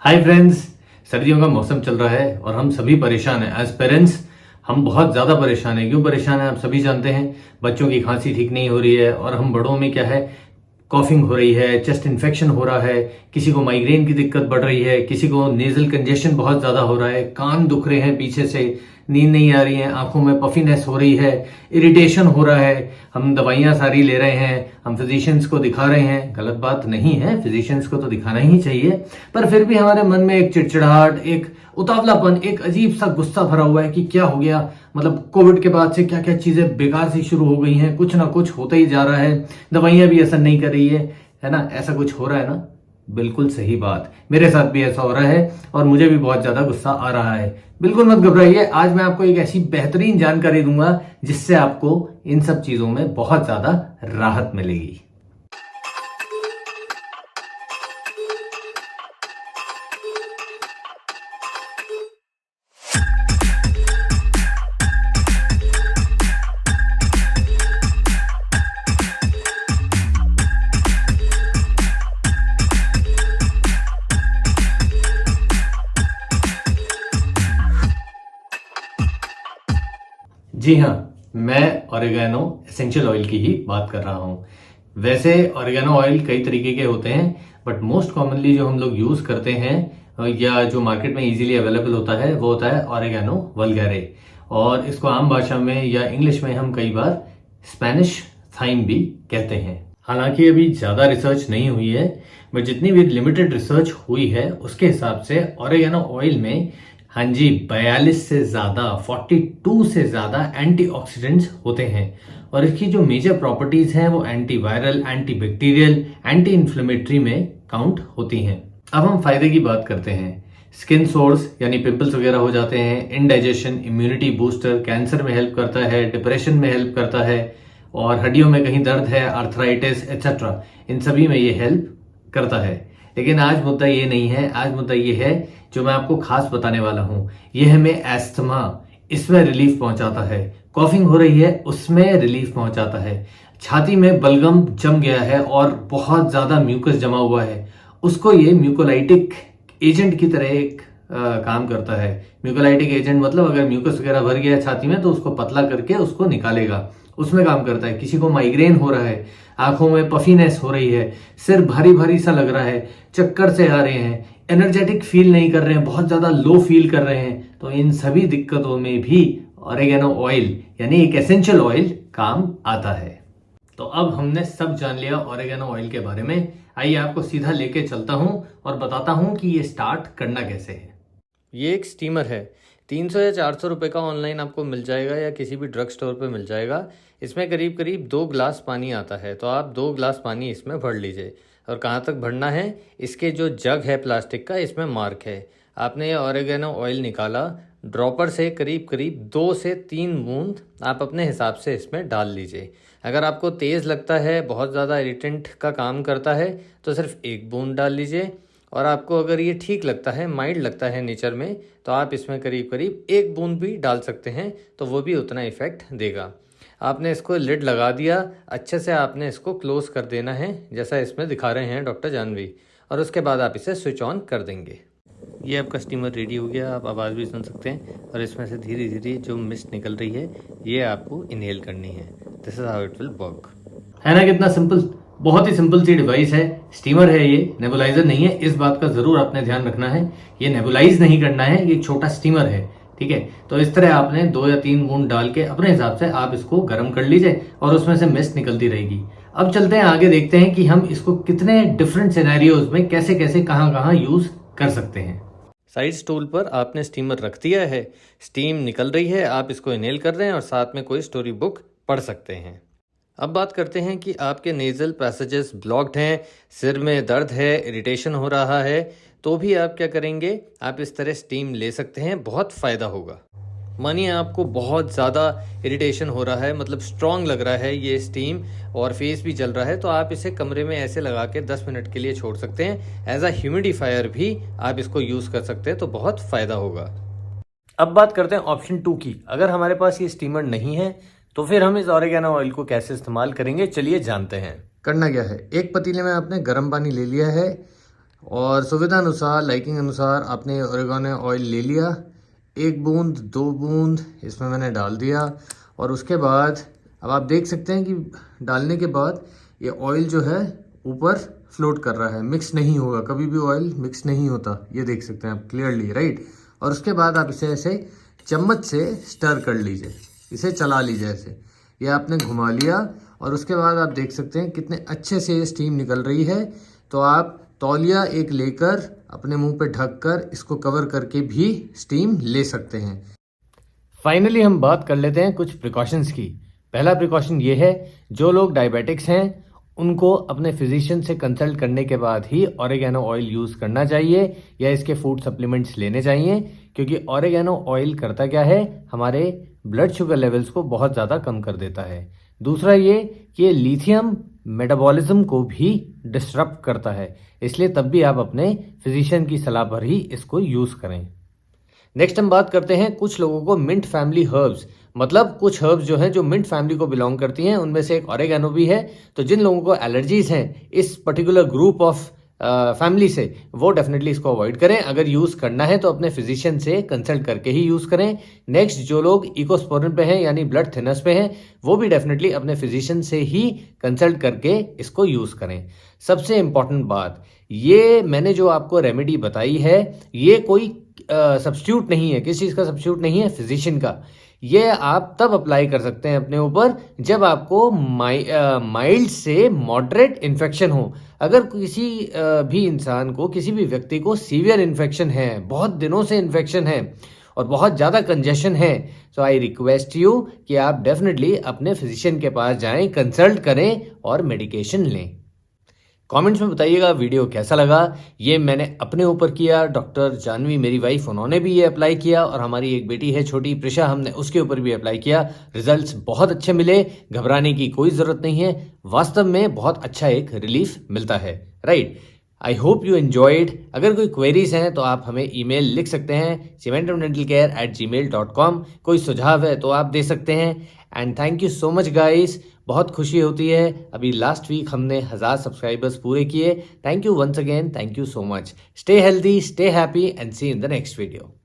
Hi friends, सर्दियों का मौसम चल रहा है और हम सभी परेशान हैं। एज पेरेंट्स हम बहुत ज़्यादा परेशान हैं। क्यों परेशान हैं आप सभी जानते हैं। बच्चों की खांसी ठीक नहीं हो रही है और हम बड़ों में क्या है, कॉफिंग हो रही है, चेस्ट इन्फेक्शन हो रहा है, किसी को माइग्रेन की दिक्कत बढ़ रही है, किसी को नेजल कंजेशन बहुत ज़्यादा हो रहा है, कान दुख रहे हैं पीछे से, नींद नहीं आ रही है, आंखों में पफीनेस हो रही है, इरिटेशन हो रहा है। हम दवाइयाँ सारी ले रहे हैं, हम फिजिशियंस को दिखा रहे हैं। गलत बात नहीं है, फिजिशियंस को तो दिखाना ही चाहिए, पर फिर भी हमारे मन में एक चिड़चिड़ाहट, एक उतावलापन, एक अजीब सा गुस्सा भरा हुआ है कि क्या हो गया। मतलब कोविड के बाद से क्या क्या चीजें बेकार सी शुरू हो गई हैं, कुछ ना कुछ होता ही जा रहा है, दवाइयां भी असर नहीं कर रही है ना। ऐसा कुछ हो रहा है ना। बिल्कुल सही बात, मेरे साथ भी ऐसा हो रहा है और मुझे भी बहुत ज्यादा गुस्सा आ रहा है। बिल्कुल मत घबराइए, आज मैं आपको एक ऐसी बेहतरीन जानकारी दूंगा जिससे आपको इन सब चीजों में बहुत ज्यादा राहत मिलेगी। जी हाँ, मैं ऑरिगेनो एसेंशियल ऑयल की ही बात कर रहा हूँ। वैसे ऑरिगेनो ऑयल कई तरीके के होते हैं, बट मोस्ट कॉमनली जो हम लोग यूज करते हैं या जो मार्केट में इजीली अवेलेबल होता है वो होता है ऑरिगेनो वल्गैरे, और इसको आम भाषा में या इंग्लिश में हम कई बार स्पेनिश थाइम भी कहते हैं। हालांकि अभी ज्यादा रिसर्च नहीं हुई है, बट जितनी भी लिमिटेड रिसर्च हुई है उसके हिसाब से ऑरिगेनो ऑयल में, हाँ जी, 42 से ज्यादा, 42 से ज्यादा एंटीऑक्सीडेंट्स होते हैं। और इसकी जो मेजर प्रॉपर्टीज हैं वो एंटीवायरल, एंटीबैक्टीरियल, एंटी इन्फ्लेमेटरी में काउंट होती हैं। अब हम फायदे की बात करते हैं। स्किन सोर्स यानी पिंपल्स वगैरह हो जाते हैं, इंडाइजेशन, इम्यूनिटी बूस्टर, कैंसर में हेल्प करता है, डिप्रेशन में हेल्प करता है, और हड्डियों में कहीं दर्द है, आर्थराइटिस एक्सेट्रा, इन सभी में ये हेल्प करता है। लेकिन आज मुद्दा ये नहीं है, आज मुद्दा ये है जो मैं आपको खास बताने वाला हूं। यह हमें एस्थमा, इसमें रिलीफ पहुंचाता है। कॉफिंग हो रही है, उसमें रिलीफ पहुंचाता है। छाती में बलगम जम गया है और बहुत ज्यादा म्यूकस जमा हुआ है, उसको ये म्यूकोलाइटिक एजेंट की तरह एक काम करता है। म्यूकोलाइटिक एजेंट मतलब अगर म्यूकस वगैरह भर गया है छाती में तो उसको पतला करके उसको निकालेगा, उसमें काम करता है। किसी को माइग्रेन हो रहा है, आंखों में पफीनेस हो रही है, सिर भारी भारी सा लग रहा है, चक्कर से आ रहे हैं, एनर्जेटिक फील नहीं कर रहे हैं, बहुत ज्यादा लो फील कर रहे हैं, तो इन सभी दिक्कतों में भी ऑरिगेनो ऑयल यानी एक एसेंशियल ऑयल काम आता है। तो अब हमने सब जान लिया ऑरिगेनो ऑयल के बारे में। आइए आपको सीधा लेके चलता हूं और बताता हूं कि ये स्टार्ट करना कैसे है। ये एक स्टीमर है, 300 या 400 रुपये का ऑनलाइन आपको मिल जाएगा या किसी भी ड्रग स्टोर पे मिल जाएगा। इसमें करीब करीब 2 गिलास पानी आता है, तो आप 2 गिलास पानी इसमें भर लीजिए। और कहाँ तक भरना है, इसके जो जग है प्लास्टिक का, इसमें मार्क है। आपने ये ऑरिगेनो ऑयल निकाला, ड्रॉपर से करीब करीब 2 से 3 बूंद आप अपने हिसाब से इसमें डाल लीजिए। अगर आपको तेज़ लगता है, बहुत ज़्यादा इरिटेंट का काम करता है, तो सिर्फ 1 बूंद डाल लीजिए। और आपको अगर ये ठीक लगता है, माइल्ड लगता है नेचर में, तो आप इसमें करीब करीब 1 बूंद भी डाल सकते हैं, तो वो भी उतना इफेक्ट देगा। आपने इसको लिड लगा दिया, अच्छे से आपने इसको क्लोज कर देना है जैसा इसमें दिखा रहे हैं डॉक्टर जानवी, और उसके बाद आप इसे स्विच ऑन कर देंगे। ये आपका स्टीमर रेडी हो गया, आप आवाज़ भी सुन सकते हैं, और इसमें से धीरे धीरे जो मिस्ट निकल रही है ये आपको इनहेल करनी है। This is how it will work. है ना कितना सिंपल, बहुत ही सिंपल सी डिवाइस है। स्टीमर है ये, नेबुलाइजर नहीं है, इस बात का जरूर आपने ध्यान रखना है। ये नेबुलाइज नहीं करना है, ये छोटा स्टीमर है, ठीक है। तो इस तरह आपने 2 या 3 बूंद डाल के अपने हिसाब से आप इसको गर्म कर लीजिए और उसमें से मिस्ट निकलती रहेगी। अब चलते हैं आगे, देखते हैं कि हम इसको कितने डिफरेंट सिनेरियोज में कैसे कैसे कहाँ यूज कर सकते हैं। साइड स्टूल पर आपने स्टीमर रख दिया है, स्टीम निकल रही है, आप इसको इनहेल कर रहे हैं और साथ में कोई स्टोरी बुक पढ़ सकते हैं। अब बात करते हैं कि आपके नेजल पैसेजेस ब्लॉक्ड हैं, सिर में दर्द है, इरिटेशन हो रहा है, तो भी आप क्या करेंगे, आप इस तरह स्टीम ले सकते हैं, बहुत फ़ायदा होगा। मानिए आपको बहुत ज़्यादा इरिटेशन हो रहा है, मतलब स्ट्रॉन्ग लग रहा है ये स्टीम और फेस भी जल रहा है, तो आप इसे कमरे में ऐसे लगा के 10 मिनट के लिए छोड़ सकते हैं। एज अ ह्यूमिडिफायर भी आप इसको यूज़ कर सकते हैं, तो बहुत फ़ायदा होगा। अब बात करते हैं ऑप्शन 2 की। अगर हमारे पास ये स्टीमर नहीं है तो फिर हम इस ऑरिगेनो ऑयल को कैसे इस्तेमाल करेंगे, चलिए जानते हैं। करना क्या है, एक पतीले में आपने गर्म पानी ले लिया है और सुविधा अनुसार, लाइकिंग अनुसार आपने ओरिगानो ऑयल ले लिया, 1 बूंद 2 बूंद इसमें मैंने डाल दिया। और उसके बाद अब आप देख सकते हैं कि डालने के बाद ये ऑयल जो है ऊपर फ्लोट कर रहा है, मिक्स नहीं होगा, कभी भी ऑयल मिक्स नहीं होता, ये देख सकते हैं आप क्लियरली, राइट। और उसके बाद आप इसे ऐसे चम्मच से स्टर कर लीजिए, इसे चला लीजिए ऐसे, ये आपने घुमा लिया। और उसके बाद आप देख सकते हैं कितने अच्छे से ये स्टीम निकल रही है। तो आप तौलिया एक लेकर अपने मुंह पे ढककर इसको कवर करके भी स्टीम ले सकते हैं। फाइनली हम बात कर लेते हैं कुछ प्रिकॉशंस की। पहला प्रिकॉशन ये है, जो लोग डायबिटिक्स हैं उनको अपने फिजिशियन से कंसल्ट करने के बाद ही ओरिगेनो ऑयल यूज़ करना चाहिए या इसके फूड सप्लीमेंट्स लेने चाहिए, क्योंकि ओरिगेनो ऑयल करता क्या है, हमारे ब्लड शुगर लेवल्स को बहुत ज़्यादा कम कर देता है। दूसरा ये कि ये लिथियम मेटाबॉलिज्म को भी डिस्टर्ब करता है, इसलिए तब भी आप अपने फिजिशियन की सलाह पर ही इसको यूज़ करें। नेक्स्ट हम बात करते हैं कुछ लोगों को मिंट फैमिली हर्ब्स, मतलब कुछ हर्ब्स जो हैं जो मिंट फैमिली को बिलोंग करती हैं, उनमें से एक ओरिगेनो भी है। तो जिन लोगों को एलर्जीज हैं इस पर्टिकुलर ग्रुप ऑफ फैमिली से, वो डेफिनेटली इसको अवॉइड करें। अगर यूज़ करना है तो अपने फिजिशियन से कंसल्ट करके ही यूज़ करें। नेक्स्ट, जो लोग इकोस्पोरिन पे हैं यानी ब्लड थिनर्स पे हैं, वो भी डेफिनेटली अपने फिजिशियन से ही कंसल्ट करके इसको यूज़ करें। सबसे इंपॉर्टेंट बात, ये मैंने जो आपको रेमेडी बताई है, ये कोई सब्स्टिट्यूट नहीं है, किस चीज़ का सब्स्टिट्यूट नहीं है, फिजिशियन का। ये आप तब अप्लाई कर सकते हैं अपने ऊपर जब आपको माइल्ड से मॉडरेट इन्फेक्शन हो। अगर किसी भी इंसान को, किसी भी व्यक्ति को सीवियर इन्फेक्शन है, बहुत दिनों से इन्फेक्शन है और बहुत ज़्यादा कंजेशन है, तो आई रिक्वेस्ट यू कि आप डेफिनेटली अपने फिजिशियन के पास जाएं, कंसल्ट करें और मेडिकेशन लें। कमेंट्स में बताइएगा वीडियो कैसा लगा। ये मैंने अपने ऊपर किया, डॉक्टर जानवी मेरी वाइफ, उन्होंने भी ये अप्लाई किया, और हमारी एक बेटी है छोटी प्रिशा, हमने उसके ऊपर भी अप्लाई किया। रिजल्ट्स बहुत अच्छे मिले, घबराने की कोई ज़रूरत नहीं है, वास्तव में बहुत अच्छा एक रिलीफ मिलता है, right. I hope you enjoyed. अगर कोई क्वेरीज हैं तो आप हमें ईमेल लिख सकते हैं cementumdentalcare@gmail.com। कोई सुझाव है तो आप दे सकते हैं। And thank you so much guys, बहुत खुशी होती है। अभी लास्ट वीक हमने 1000 सब्सक्राइबर्स पूरे किए। Thank you once again, thank you so much. Stay healthy, stay happy and see in the next video.